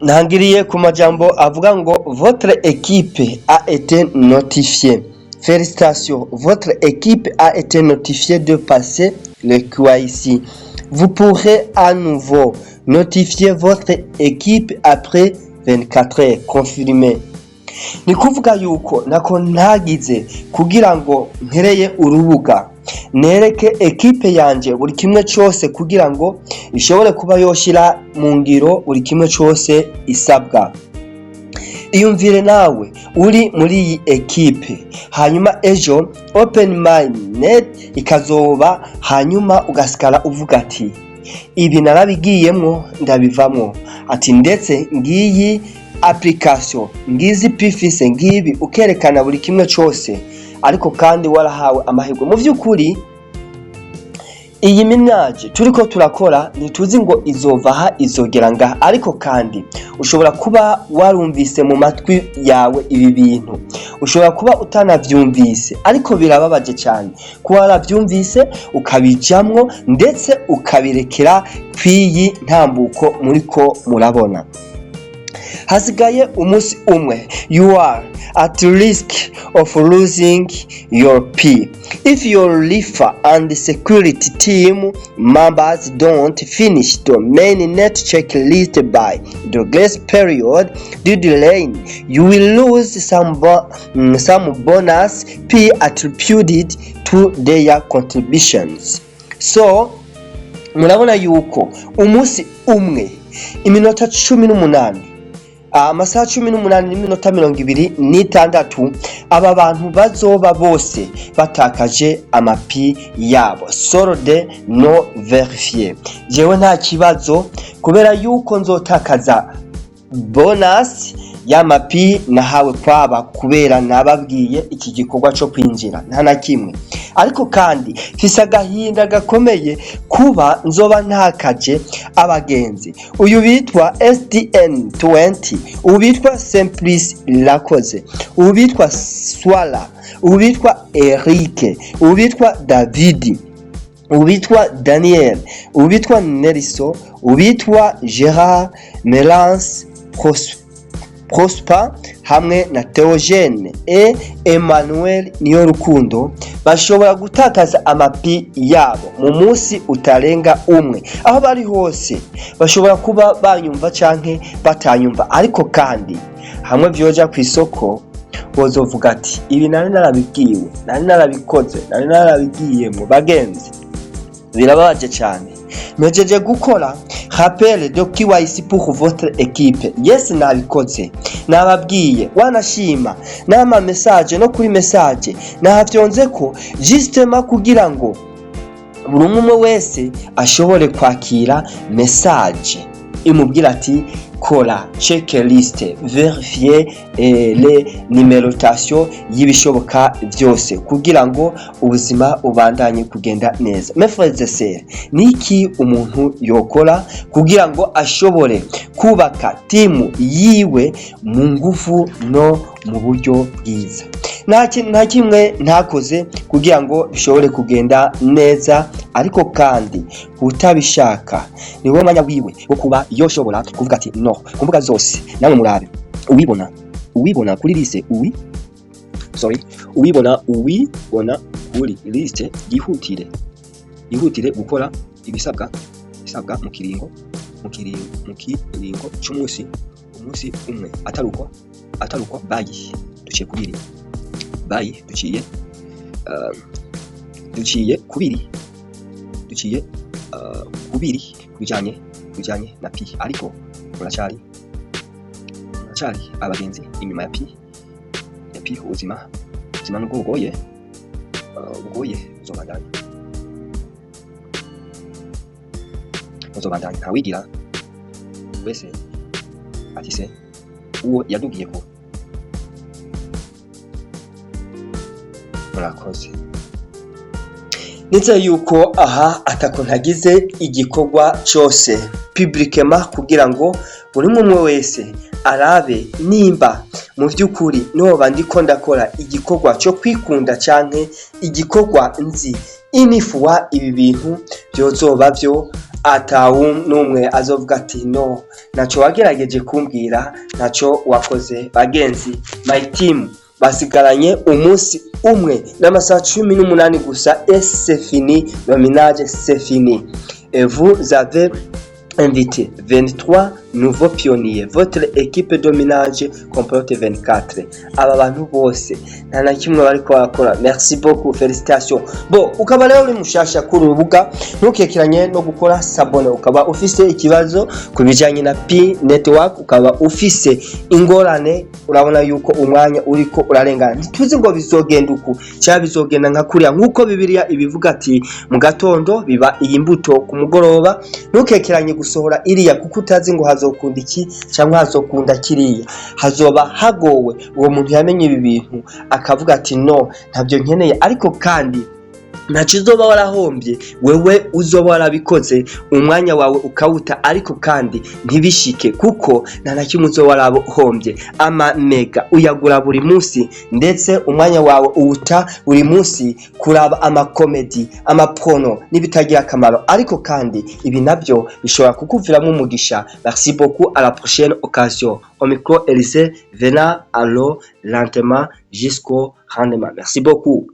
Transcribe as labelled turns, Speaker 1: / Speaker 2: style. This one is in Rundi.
Speaker 1: ntangiriye ku majambo avuga ngo votre équipe a été notifiée. Félicitations, votre équipe a été notifiée de passer le QIC. Vous pourrez à nouveau notifier votre équipe après 24 heures. Confirmé. Ni kuvuga yuko nako ntagize kugira ngo nkereye urubuga nereke ekipe yanje buri kimwe cyose kugira ngo ishobore kuba yoshira mu ngiro buri kimwe cyose isabwa. Iyumvire nawe uri muri iyi ekipe, hanyuma ejo open mind ikazoba, hanyuma ugasikara uvuga ati ibi narabigiyemwo ndabivamwo, ati ndetse ngiyi application ngizi pifise ngibi, ukerekana buri kimwe cyose, ariko kandi warahawe amahirwe. Mu by'ukuri iyi minyaje turiko turakora ntituzi ngo izova ha izogera ngaha, ariko kandi ushobora kuba warumvise mu matwi yawe ibi bintu, ushobora kuba utanavyumvise, ariko birababaje cyane kuba waravyumvise ukabijamwo ndetse ukabirekera kwiyi ntambuko muriko murabona. Hasigaye umunsi umwe. You are at risk of losing your P if your refer and security team members don't finish the main net checklist by the grace period deadline. You will lose some bonus P attributed to their contributions. So murabona yuko umunsi umwe iminota 18 amasaha 18 n'iminota 26 aba bantu bazoba bose batakaje amapi yabo. Solde no verifié. Jewe nta kibazo kubera yuko nzotakaza bonus y'amapi nahawe kwaba kubera nababwiye iki gikorwa cyo kwinjira nta na kimwe, ariko kandi fisa gahinda gakomeye kuba nzoba ntakaje abagenzi. Uyu bitwa SDN20, ubitwa Simplice Lakoze, ubitwa Swala, ubitwa Eric, ubitwa David, ubitwa Daniel, ubitwa Nelson, ubitwa Gerard, Melance, Prosper hamwe na Theogene Emmanuel niyo rukundo bashobora gutakaza amapi yabo mu munsi utarenga umwe. Aho bari hose bashobora kuba banyumva canke batanyumva, ariko kandi hamwe byoja ku isoko bozovuga ati ibi nari narabibwiwe, nari narabikoze, nari narabigiyemo. Bagenzi, birabaje cyane. Mejeje gukora rappel de QIC pour votre équipe. Yes, nabikoze, nababwiye, wanashima nama message no kuri message nahavyonze ko justement kugira ngo buri umwe wese ashobore kwakira message imubwira ati kora checklist, vérifier les numérotation y'ibishoboka byose kugira ngo ubuzima ubandanye kugenda neza. Mes frères et sœurs, niki umuntu yokora kugira ngo ashobore kubaka timu yiwe mu ngufu no mu buryo bwiza? Nta kimwe ntakoze kugira ngo bishobore kugenda neza, ariko kandi utabishaka niwe mwanya wiwe wo kuba yoshobora kuvuga ati no kumbuga zose. Namwe murabe uwibona kuri liste uwibona kuri liste yihutire gukora ibisabwa mu kiringo cy'umunsi umwe. Ataruko bayi duciye kubiri duciye kubiri kujanye na P, ariko muracari abagenzi inyuma ya P. Ubuzima nubwo bugoye uzobandanya ntawigira wese ati se uwo yadugiye ko murakoze. Nitse yuko aha atako ntagize igikorwa cyose publiquement kugira ngo buri umwe wese arabe nimba mu by'ukuri noba ndiko ndakora igikorwa cyo kwikunda canke igikorwa nzi inifuwa ibi bintu byozoba byo n'umwe azovuga ati no naco wagerageje kumbwira naco wakoze. Bagenzi, my team basigaranye umunsi umwe n'amasaha 18 gusa, et c'est fini, le ménage c'est fini. Et vous avez invité 23 nouveaux pionniers. Votre équipe de ménage comporte 24. Aba bantu bose nta na kimwe bariko barakora. Merci beaucoup, félicitations. Bo ukaba rero uri mushasha kuri urubuga, ntukekiranye no gukora sabone. Ukaba ufise ikibazo kubijanye na P network, ukaba ufise ingorane, urabona yuko umwanya uriko urarengana, ntituzi ngo bizogenda uku cyangwa bizogenda nka kuriya nkuko Bibiliya ibivuga ati mu gatondo biba iyi mbuto ku mugoroba. Ntukekiranye gusohora iriya kuko utazi ngo hazokunda iki cyangwa hazokunda kiriya, hazoba hagowe. Uwo muntu yamenye ibi bintu akavuga ati no ntabyo nkeneye, ariko kandi ntaco uzoba warahombye, wewe uzoba warabikoze umwanya wawe ukawuta, ariko kandi ntibishike kuko nta na kimwe uzoba warahombye. Ama mega uyagura buri munsi, ndetse umwanya wawe uwuta buri munsi kuraba ama comedy, ama porno n'ibitagira akamaro, ariko kandi ibi nabyo bishobora kukuviramo umugisha. Merci beaucoup, à la prochaine occasion. Au micro Elise, venant à l'eau lentement jusqu'au rendement. Merci beaucoup.